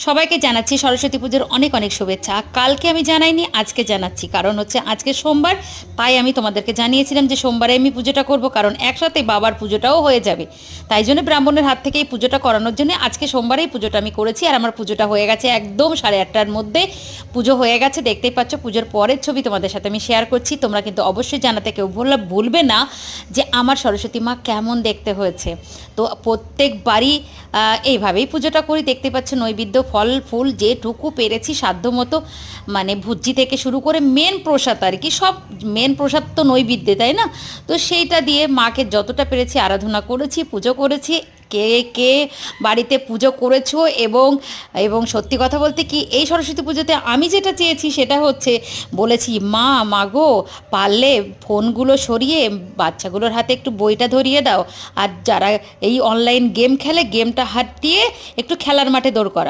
সবাইকে জানাচ্ছি সরস্বতী পুজোর অনেক অনেক শুভেচ্ছা। কালকে আমি জানাইনি, আজকে জানাচ্ছি, কারণ হচ্ছে আজকে সোমবার। তাই আমি তোমাদেরকে জানিয়েছিলাম যে সোমবারে আমি পুজোটা করব, কারণ একসাথে বাবার পুজোটাও হয়ে যাবে। তাই জন্য ব্রাহ্মণের হাত থেকে এই পুজোটা করানোর জন্য আজকে সোমবারেই পুজোটা আমি করেছি। আর আমার পুজোটা হয়ে গেছে একদম 8:30টার মধ্যে পুজো হয়ে গেছে। দেখতেই পাচ্ছ পুজোর পরের ছবি তোমাদের সাথে আমি শেয়ার করছি। তোমরা কিন্তু অবশ্যই জানাতে কেউ ভুলবে না যে আমার সরস্বতী মা কেমন দেখতে হয়েছে। তো প্রত্যেকবারই এইভাবেই পুজোটা করি। দেখতে পাচ্ছ নৈবেদ্য ফল ফুল যেটুকু পেরেছি সাধ্যমতো, মানে ভুজি থেকে শুরু করে মেন প্রসাদ আর কি, সব মেন প্রসাদ তো নৈবেদ্যে, তাই না? তো সেইটা দিয়ে মাকে যতটা পেরেছি আরাধনা করেছি, পুজো করেছি। কে কে বাড়িতে পুজো করেছো? এবং এবং সত্যি কথা বলতে কি, এই সরস্বতী পুজোতে আমি যেটা চেয়েছি সেটা হচ্ছে, বলেছি মা মাগো পারলে ফোনগুলো সরিয়ে বাচ্চাগুলোর হাতে একটু বইটা ধরিয়ে দাও, আর যারা এই অনলাইন গেম খেলে গেমটা হাটিয়ে একটু খেলার মাঠে দৌড় করাও।